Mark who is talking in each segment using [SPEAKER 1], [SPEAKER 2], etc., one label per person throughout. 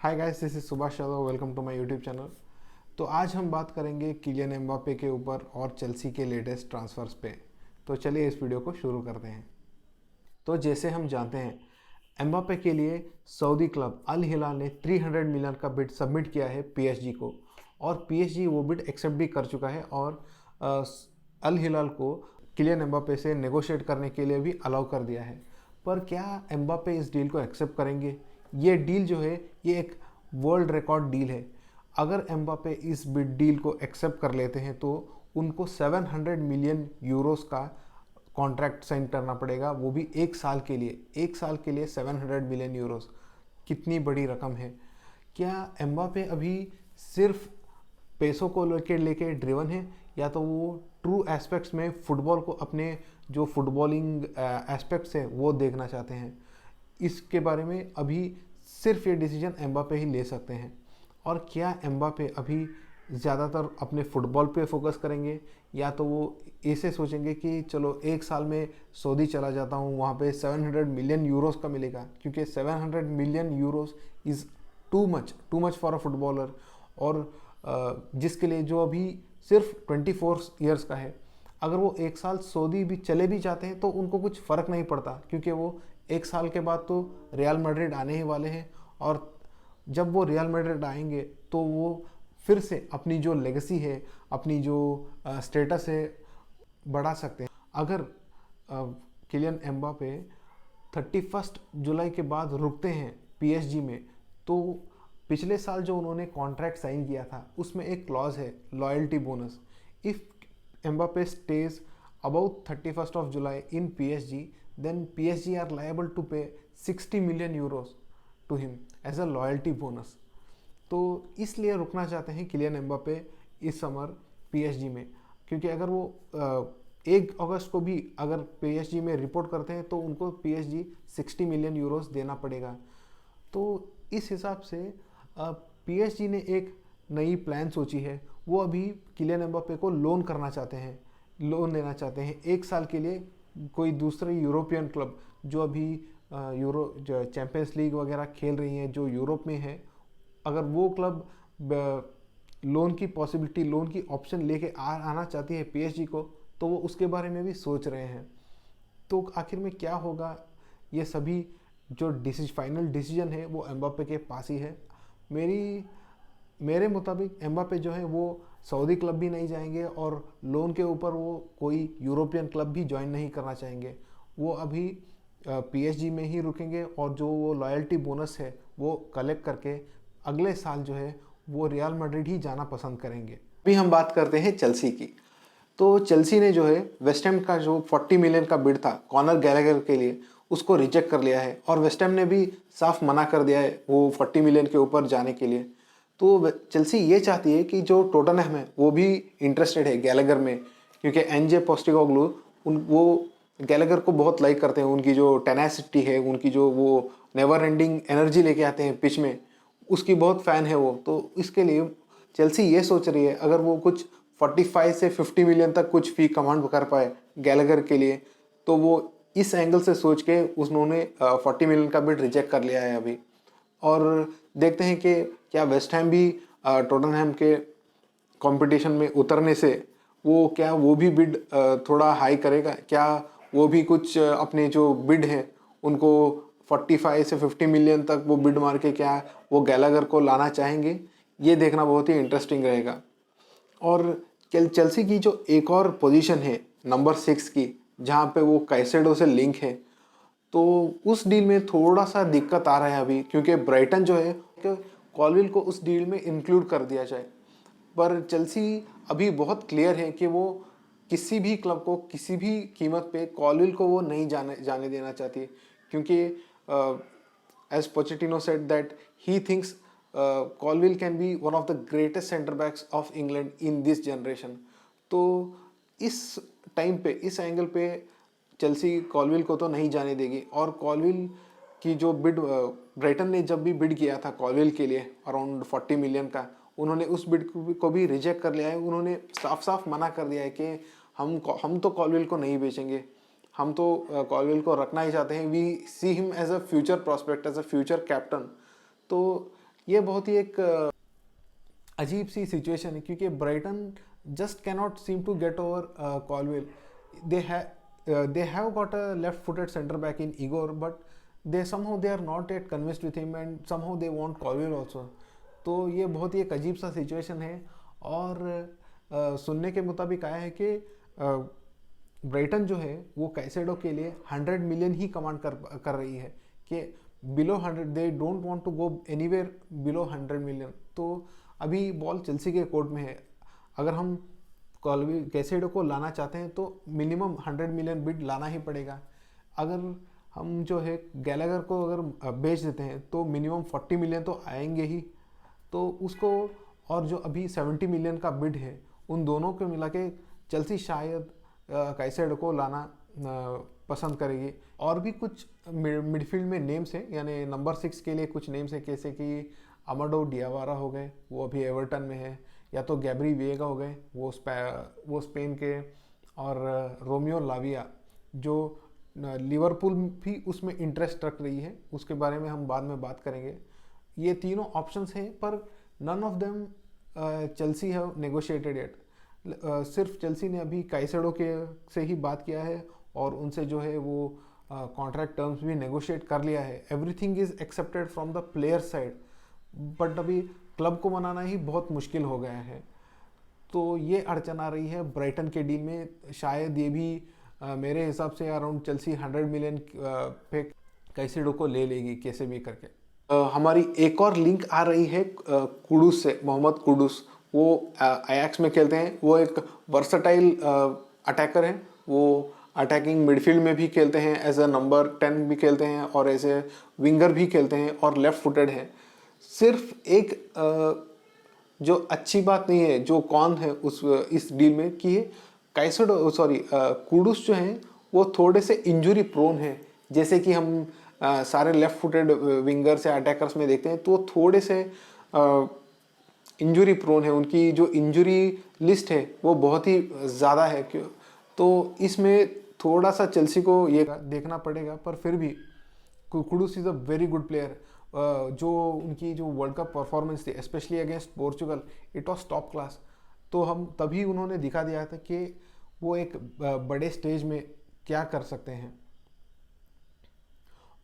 [SPEAKER 1] Hi guys, this is Subhash Yadav. Welcome to my YouTube channel. तो आज हम बात करेंगे किलियन एम्बापे के ऊपर और चेल्सी के लेटेस्ट ट्रांसफर्स पे। तो चलिए इस वीडियो को शुरू करते हैं। तो जैसे हम जानते हैं, एम्बापे के लिए सऊदी क्लब अल हिलाल ने 300 मिलियन का बिड सबमिट किया है पीएसजी को, और पीएसजी वो बिड एक्सेप्ट भी कर चुका है और अल हिलाल को किलियन एम्बापे से नेगोशिएट करने के लिए भी अलाउ कर दिया है। पर क्या एम्बापे इस डील को एक्सेप्ट करेंगे? ये डील जो है ये एक वर्ल्ड रिकॉर्ड डील है। अगर एम्बापे इस बिड डील को एक्सेप्ट कर लेते हैं तो उनको 700 मिलियन यूरोस का कॉन्ट्रैक्ट साइन करना पड़ेगा, वो भी एक साल के लिए। एक साल के लिए 700 मिलियन यूरोस कितनी बड़ी रकम है। क्या एम्बापे अभी सिर्फ पैसों को लेके ड्रिवन है, या तो वो ट्रू एस्पेक्ट्स में फुटबॉल को, अपने जो फुटबॉलिंग एस्पेक्ट्स है वो देखना चाहते हैं? इसके बारे में अभी सिर्फ ये डिसीजन एम्बापे ही ले सकते हैं। और क्या एम्बापे अभी ज़्यादातर अपने फुटबॉल पे फोकस करेंगे, या तो वो ऐसे सोचेंगे कि चलो एक साल में सऊदी चला जाता हूँ, वहाँ पे 700 मिलियन यूरोस का मिलेगा, क्योंकि 700 million Euros is too much for a footballer. और जिसके लिए जो अभी सिर्फ 24 ईयर्स का है, अगर वो एक साल सऊदी भी चले भी जाते हैं तो उनको कुछ फ़र्क नहीं पड़ता, क्योंकि वो एक साल के बाद तो रियल मैड्रिड आने ही वाले हैं। और जब वो रियल मैड्रिड आएंगे तो वो फिर से अपनी जो लेगेसी है, अपनी जो स्टेटस है, बढ़ा सकते हैं। अगर किलियन एम्बापे 31 जुलाई के बाद रुकते हैं पीएसजी में, तो पिछले साल जो उन्होंने कॉन्ट्रैक्ट साइन किया था उसमें एक क्लॉज है, loyalty bonus. If Mbappe stage about 31st of July in PSG, then PSG are liable to pay 60 million euros to him as a loyalty bonus। तो इसलिए रुकना चाहते हैं किलियन एम्बापे इस समर पीएसजी में, क्योंकि अगर वो 1 अगस्त को भी अगर पीएसजी में रिपोर्ट करते हैं तो उनको पीएसजी 60 मिलियन यूरोस देना पड़ेगा। तो इस हिसाब से पीएसजी ने एक नई प्लान सोची है। वो अभी किलियन एम्बापे को लोन करना चाहते हैं, लोन देना चाहते हैं एक साल के लिए। कोई दूसरे यूरोपियन क्लब जो अभी यूरो चैम्पियंस लीग वगैरह खेल रही हैं, जो यूरोप में है, अगर वो क्लब लोन की पॉसिबिलिटी, लोन की ऑप्शन लेके आना चाहती है पीएसजी को, तो वो उसके बारे में भी सोच रहे हैं। तो आखिर में क्या होगा, ये सभी जो फाइनल डिसीजन है वो एम्बापे के पास ही है। मेरे मुताबिक एम्बापे जो है वो सऊदी क्लब भी नहीं जाएंगे, और लोन के ऊपर वो कोई यूरोपियन क्लब भी ज्वाइन नहीं करना चाहेंगे। वो अभी पीएसजी में ही रुकेंगे, और जो वो लॉयल्टी बोनस है वो कलेक्ट करके अगले साल जो है वो रियल मैड्रिड ही जाना पसंद करेंगे। अभी हम बात करते हैं चेल्सी की। तो चेल्सी ने जो है वेस्ट हैम का जो 40 मिलियन का बिड था कॉनर गैलेगर के लिए, उसको रिजेक्ट कर लिया है, और वेस्ट हैम ने भी साफ मना कर दिया है वो 40 मिलियन के ऊपर जाने के लिए। तो चेल्सी ये चाहती है कि जो टोटनहम है वो भी इंटरेस्टेड है गैलेगर में, क्योंकि एनजे पोस्टेकोग्लू वो गैलेगर को बहुत लाइक करते हैं। उनकी जो टेनासिटी है, उनकी जो वो नेवर एंडिंग एनर्जी लेके आते हैं पिच में, उसकी बहुत फ़ैन है वो। तो इसके लिए चेल्सी ये सोच रही है, अगर वो कुछ 45 से 50 मिलियन तक कुछ फी कमांड कर पाए गैलेगर के लिए, तो वो इस एंगल से सोच के उन्होंने 40 मिलियन का बिड रिजेक्ट कर लिया है अभी। और देखते हैं कि क्या वेस्ट हैम भी टोटनहम के कंपटीशन में उतरने से वो भी बिड थोड़ा हाई करेगा? क्या वो भी कुछ अपने जो बिड हैं उनको 45 से 50 मिलियन तक वो बिड मार के क्या वो गैलागर को लाना चाहेंगे? ये देखना बहुत ही इंटरेस्टिंग रहेगा। और चेल्सी की जो एक और पोजीशन है नंबर 6 की, जहाँ पे वो कैसेडो से लिंक है, तो उस डील में थोड़ा सा दिक्कत आ रहा है अभी, क्योंकि ब्राइटन जो है कॉलविल को उस डील में इंक्लूड कर दिया जाए। पर चेल्सी अभी बहुत क्लियर है कि वो किसी भी क्लब को किसी भी कीमत पे कॉलविल को वो नहीं जाने देना चाहती, क्योंकि as Pochettino said that he thinks Colwill can be one of the greatest centre backs of England in this generation. तो इस टाइम पे, इस एंगल पे चेल्सी कॉलविल को तो नहीं जाने देगी। और कॉलविल की जो बिड, ब्राइटन ने जब भी बिड किया था कॉलविल के लिए अराउंड 40 मिलियन का, उन्होंने उस बिड को भी रिजेक्ट कर लिया है। उन्होंने साफ साफ मना कर दिया है कि हम तो कॉलविल को नहीं बेचेंगे, हम तो कॉलविल को रखना ही चाहते हैं। We see him as a future prospect, as a future captain. तो ये बहुत ही एक अजीब सी सिचुएशन है, क्योंकि Brighton just cannot seem to get over Colwill. They have got a left footed centre back in Igor, but they somehow they are not yet convinced with him and somehow they want Colwill also. तो ये बहुत ही एक अजीब सा situation है. और सुनने के मुताबिक आया है कि ब्राइटन जो है वो कैसेडो के लिए 100 मिलियन ही कमांड कर रही है, कि below 100 they don't want to go anywhere below 100 million. तो अभी बॉल चेल्सी के कोर्ट में है. अगर हम कैसेडो को लाना चाहते हैं तो मिनिमम 100 मिलियन बिड लाना ही पड़ेगा. अगर हम जो है गैलागर को अगर बेच देते हैं तो मिनिमम 40 मिलियन तो आएंगे ही. तो उसको और जो अभी 70 मिलियन का बिड है, उन दोनों को मिला के चेल्सी शायद कैसेडो को लाना पसंद करेगी. और भी कुछ मिडफील्ड में नेम्स हैं, यानी नंबर 6 के लिए कुछ नेम्स हैं, जैसे कि अमाडो डियावारा हो गए, वो अभी एवर्टन में है, या तो गैब्री वेगा हो गए, वो स्पेन के, और रोमियो लाविया जो लिवरपूल भी उसमें इंटरेस्ट रख रही है, उसके बारे में हम बाद में बात करेंगे. ये तीनों ऑप्शंस हैं, पर none of them Chelsea have negotiated it. सिर्फ चेल्सी ने अभी कैसेडो के से ही बात किया है और उनसे जो है वो कॉन्ट्रैक्ट टर्म्स भी नेगोशिएट कर लिया है. Everything is accepted from the player side, but अभी क्लब को मनाना ही बहुत मुश्किल हो गया है. तो ये अड़चन आ रही है ब्राइटन के डील में. शायद ये भी मेरे हिसाब से अराउंड चेल्सी 100 मिलियन पे कैसेडो को ले लेगी कैसे भी करके. हमारी एक और लिंक आ रही है कुडूस से, मोहम्मद कुडूस. वो अयाक्स में खेलते हैं. वो एक वर्सटाइल अटैकर हैं. वो अटैकिंग मिडफील्ड में भी खेलते हैं, एज अ नंबर 10 भी खेलते हैं और एज ए विंगर भी खेलते हैं, और लेफ्ट फुटेड हैं. सिर्फ एक जो अच्छी बात नहीं है, जो कौन है इस डील में, कि कैसेडो कुडूस जो हैं वो थोड़े से इंजुरी प्रोन है. जैसे कि हम सारे लेफ्ट फुटेड विंगर्स या अटैकर्स में देखते हैं, तो थोड़े से इंजुरी प्रोन है. उनकी जो इंजुरी लिस्ट है वो बहुत ही ज़्यादा है. क्यों? तो इसमें थोड़ा सा चेल्सी को ये देखना पड़ेगा. पर फिर भी Kudus is a very good player. जो उनकी जो वर्ल्ड कप परफॉर्मेंस थी, specially against Portugal, it was top class. तो हम तभी उन्होंने दिखा दिया था कि वो एक बड़े स्टेज में क्या कर सकते हैं.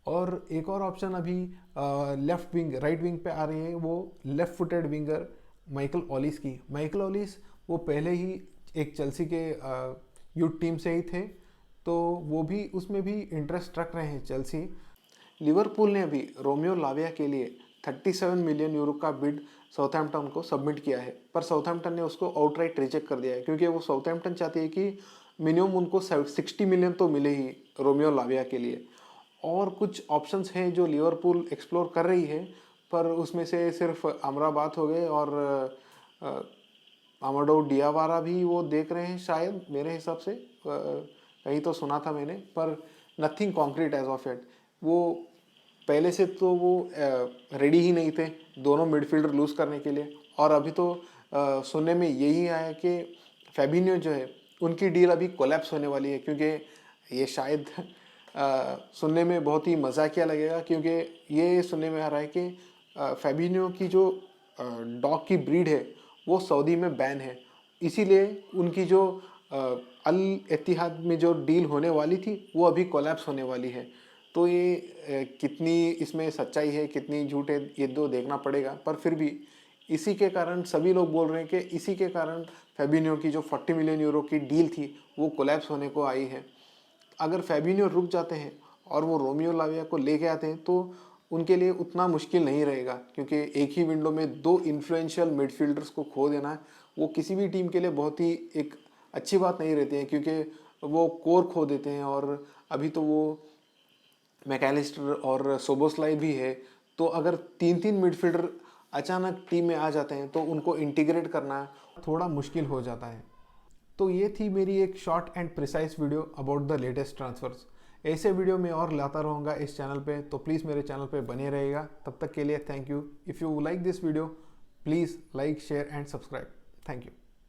[SPEAKER 1] और एक और ऑप्शन अभी लेफ्ट विंग, राइट विंग पे आ रही है, वो लेफ्ट फुटेड विंगर माइकल ओलिस की. माइकल ओलिस वो पहले ही एक चेल्सी के यूथ टीम से ही थे, तो वो भी उसमें भी इंटरेस्ट रख रहे हैं चेल्सी. लिवरपूल ने अभी रोमियो लाविया के लिए 37 मिलियन यूरो का बिड साउथहैम्पटन को सबमिट किया है, पर साउथहैम्पटन ने उसको आउटराइट रिजेक्ट कर दिया है, क्योंकि वो साउथहैम्पटन चाहती है कि मिनिमम उनको 60 मिलियन तो मिले ही रोमियो लाविया के लिए. और कुछ ऑप्शंस हैं जो लिवरपूल एक्सप्लोर कर रही है, पर उसमें से सिर्फ अमराबाद हो गए और अमाडो डियावारा भी वो देख रहे हैं शायद, मेरे हिसाब से कहीं तो सुना था मैंने, पर nothing concrete as of it. वो पहले से तो वो रेडी ही नहीं थे दोनों मिडफील्डर लूज़ करने के लिए. और अभी तो सुनने में यही आया कि फैबिन्यो जो है उनकी डील अभी कोलैप्स होने वाली है, क्योंकि ये शायद सुनने में बहुत ही मजाकिया लगेगा, क्योंकि ये सुनने में आ रहा है कि फैबिन्यो की जो डॉग की ब्रीड है वो सऊदी में बैन है. इसीलिए उनकी जो अल इत्तिहाद में जो डील होने वाली थी वो अभी कोलैप्स होने वाली है. तो ये कितनी इसमें सच्चाई है, कितनी झूठ है, ये तो देखना पड़ेगा. पर फिर भी इसी के कारण सभी लोग बोल रहे हैं कि इसी के कारण फैबिन्यो की जो 40 मिलियन यूरो की डील थी वो कोलैप्स होने को आई है. अगर फैबिन्यो रुक जाते हैं और वो रोमियो लाविया को लेके आते हैं तो उनके लिए उतना मुश्किल नहीं रहेगा, क्योंकि एक ही विंडो में दो इन्फ्लुएंशियल मिडफील्डर्स को खो देना वो किसी भी टीम के लिए बहुत ही एक अच्छी बात नहीं रहती है, क्योंकि वो कोर खो देते हैं. और अभी तो वो मैकलिस्टर और सोबोस्लाई भी है, तो अगर 3-3 मिडफील्डर अचानक टीम में आ जाते हैं तो उनको इंटीग्रेट करना थोड़ा मुश्किल हो जाता है. तो ये थी मेरी एक short and precise video about the latest transfers. ऐसे वीडियो मैं और लाता रहूँगा इस चैनल पे, तो प्लीज़ मेरे चैनल पे बने रहेगा. तब तक के लिए thank you. If you like this video please like, share and subscribe. Thank you.